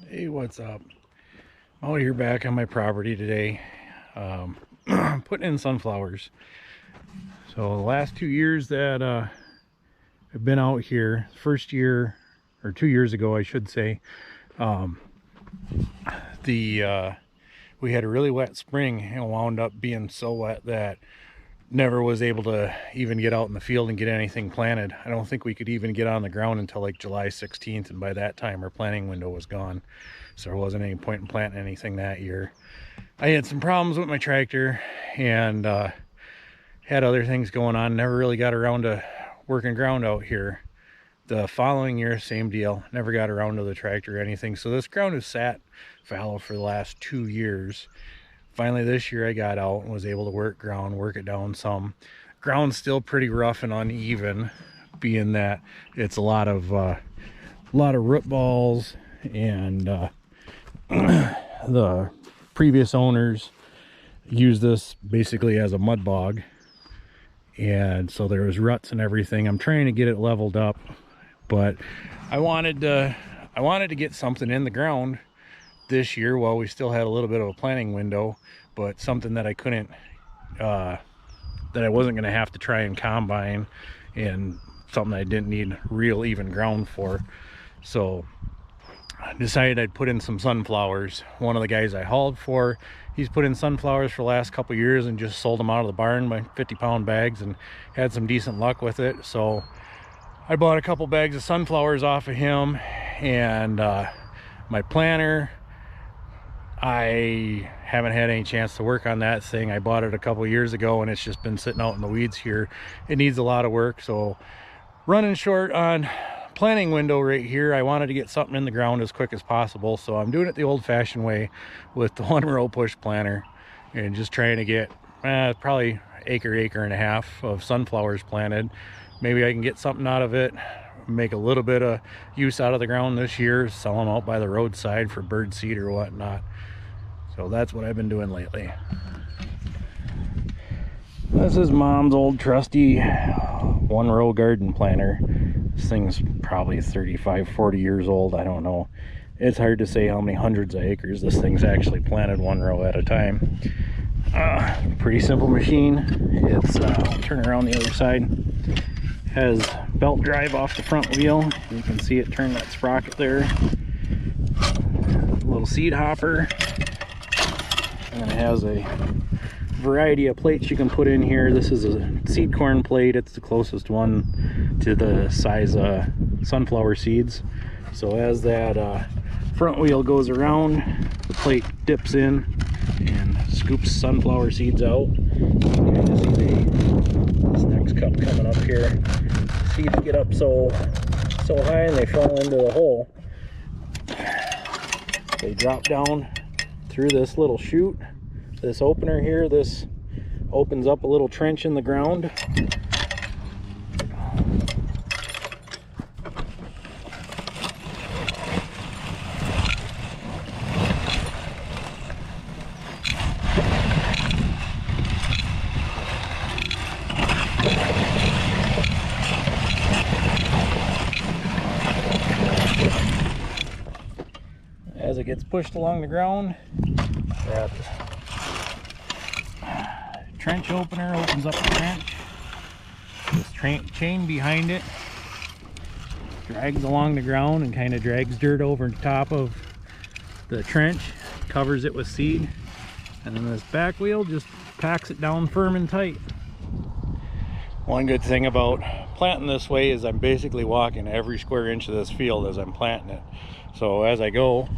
Hey, what's up? I'm out here back on my property today, putting in sunflowers. So the last 2 years that I've been out here, first year or 2 years ago, I should say, um, we had a really wet spring and wound up being so wet that never was able to even get out in the field and get anything planted. I don't think we could even get on the ground until like July 16th, and by that time our planting window was gone, so there wasn't any point in planting anything that year. I had some problems with my tractor and had other things going on, never really got around to working ground out here. The following year, same deal, never got around to the tractor or anything, so this ground has sat fallow for the last 2 years. Finally this year I got out and was able to work it down some. Ground's still pretty rough and uneven, being that it's a lot of root balls, and the previous owners used this basically as a mud bog, and so there was ruts and everything. I'm trying to get it leveled up, but I wanted to get something in the ground this year while we still had a little bit of a planting window, but something that I couldn't that I wasn't going to have to try and combine, and something I didn't need real even ground for. So I decided I'd put in some sunflowers. One of the guys I hauled for, he's put in sunflowers for the last couple years and just sold them out of the barn by 50-pound bags and had some decent luck with it. So I bought a couple bags of sunflowers off of him, and my planter, I haven't had any chance to work on that thing. I bought it a couple years ago and it's just been sitting out in the weeds here. It needs a lot of work, so running short on planting window right here. I wanted to get something in the ground as quick as possible, so I'm doing it the old-fashioned way with the 1-row push planter and just trying to get probably acre and a half of sunflowers planted. Maybe I can get something out of it, make a little bit of use out of the ground this year, sell them out by the roadside for bird seed or whatnot. So that's what I've been doing lately. This is Mom's old trusty 1-row garden planter. This thing's probably 35-40 years old, I don't know. It's hard to say how many hundreds of acres this thing's actually planted 1 row at a time. Pretty simple machine. It's turn around the other side, has belt drive off the front wheel. You can see it turn that sprocket there. Little seed hopper, and it has a variety of plates you can put in here. This is a seed corn plate. It's the closest one to the size of sunflower seeds. So as that front wheel goes around, the plate dips in and scoops sunflower seeds out. You can see this next cup coming up here. Seeds get up so high and they fall into the hole. They drop down through this little chute, this opener here. This opens up a little trench in the ground. As it gets pushed along the ground, that trench opener opens up the trench. This chain behind it drags along the ground and kind of drags dirt over the top of the trench, covers it with seed, and then this back wheel just packs it down firm and tight. One good thing about planting this way is I'm basically walking every square inch of this field as I'm planting it. So as I go,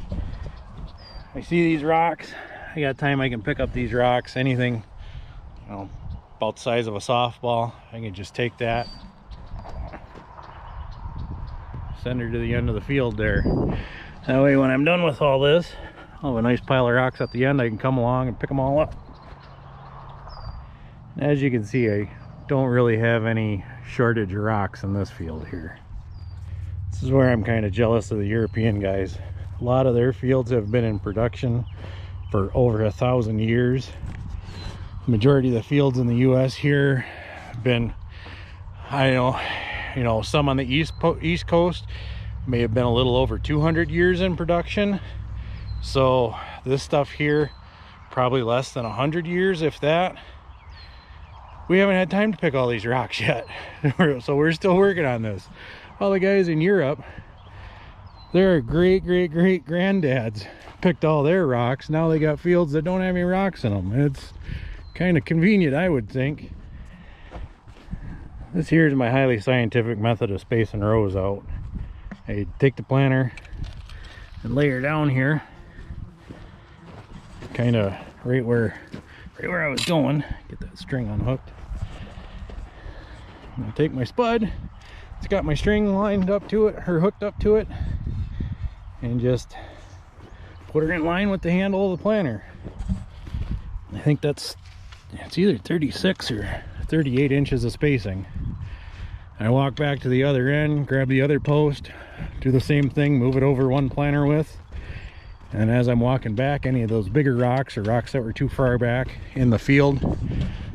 I see these rocks, I got time, I can pick up these rocks, anything, you know, about the size of a softball. I can just take that, send her to the end of the field there. That way when I'm done with all this, I'll have a nice pile of rocks at the end. I can come along and pick them all up. As you can see, I don't really have any shortage of rocks in this field here. This is where I'm kind of jealous of the European guys. A lot of their fields have been in production for over 1,000 years. The majority of the fields in the US here have been, I know, some on the east coast may have been a little over 200 years in production. So this stuff here, probably less than 100 years, if that. We haven't had time to pick all these rocks yet. So we're still working on this. All the guys in Europe, their great granddads picked all their rocks. Now they got fields that don't have any rocks in them. It's kind of convenient, I would think. This here is my highly scientific method of spacing rows out. I take the planter and lay her down here, kind of right where I was going. Get that string unhooked. I'm gonna take my spud. It's got my string lined up to it, or hooked up to it, and just put her in line with the handle of the planter. I think it's either 36 or 38 inches of spacing. I walk back to the other end, grab the other post, do the same thing, move it over one planter width. And as I'm walking back, any of those bigger rocks or rocks that were too far back in the field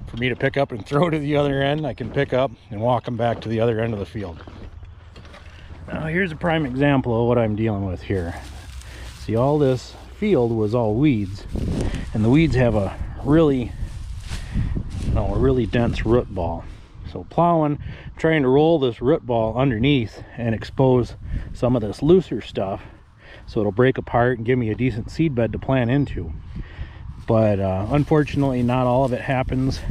for me to pick up and throw to the other end, I can pick up and walk them back to the other end of the field. Now here's a prime example of what I'm dealing with here. See, all this field was all weeds, and the weeds have a really dense root ball. So plowing, trying to roll this root ball underneath and expose some of this looser stuff so it'll break apart and give me a decent seed bed to plant into. But unfortunately, not all of it happens.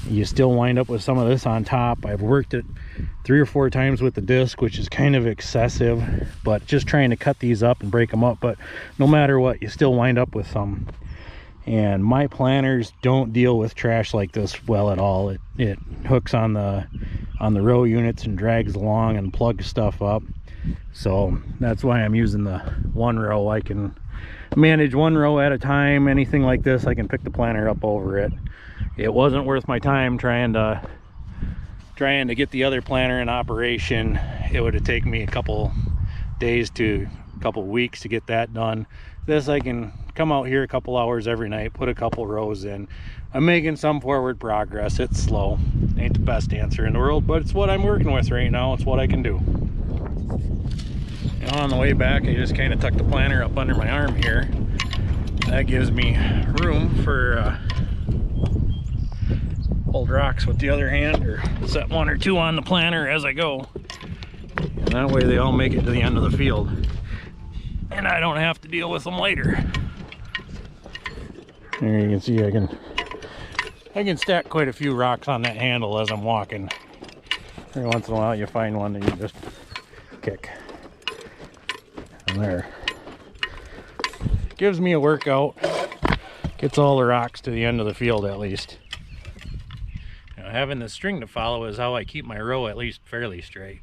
You still wind up with some of this on top. I've worked it 3 or 4 times with the disc, which is kind of excessive, but just trying to cut these up and break them up. But no matter what, you still wind up with some. And my planters don't deal with trash like this well at all. It hooks on the row units and drags along and plugs stuff up. So that's why I'm using the one row. I can manage one row at a time. Anything like this, I can pick the planter up over it. It wasn't worth my time trying to get the other planter in operation. It would have taken me a couple days to a couple weeks to get that done. This, I can come out here a couple hours every night, put a couple rows in. I'm making some forward progress. It's slow. Ain't the best answer in the world, but it's what I'm working with right now. It's what I can do. And on the way back, I just kind of tuck the planter up under my arm here. That gives me room for hold rocks with the other hand, or set 1 or 2 on the planter as I go. And that way they all make it to the end of the field, and I don't have to deal with them later. There you can see I can stack quite a few rocks on that handle as I'm walking. Every once in a while you find one that you just kick. And there. Gives me a workout. Gets all the rocks to the end of the field at least. Now, having the string to follow is how I keep my row at least fairly straight.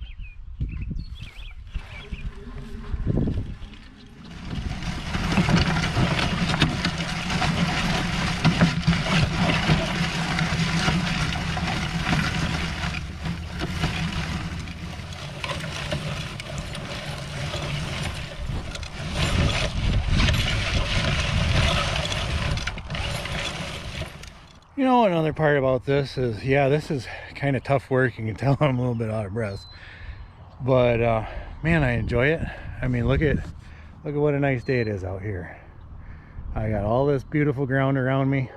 You know, another part about this is, yeah, this is kind of tough work. You can tell I'm a little bit out of breath, but man, I enjoy it. I mean, look at what a nice day it is out here. I got all this beautiful ground around me.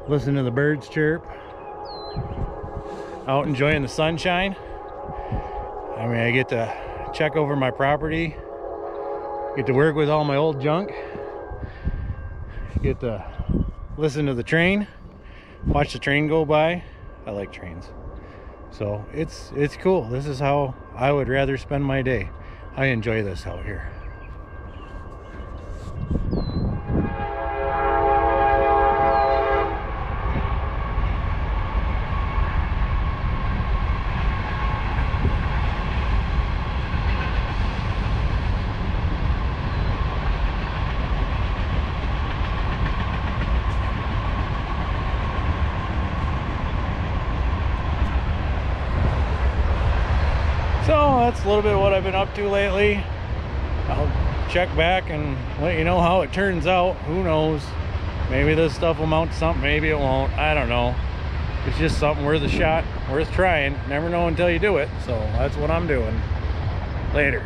Listen to the birds chirp. Out enjoying the sunshine. I mean, I get to check over my property, get to work with all my old junk, get to listen to the train, watch the train go by. I like trains, so it's cool. This is how I would rather spend my day. I enjoy this out here. So that's a little bit of what I've been up to lately. I'll check back and let you know how it turns out. Who knows? Maybe this stuff will mount to something, maybe it won't. I don't know. It's just something worth a shot, worth trying. Never know until you do it. So that's what I'm doing. Later.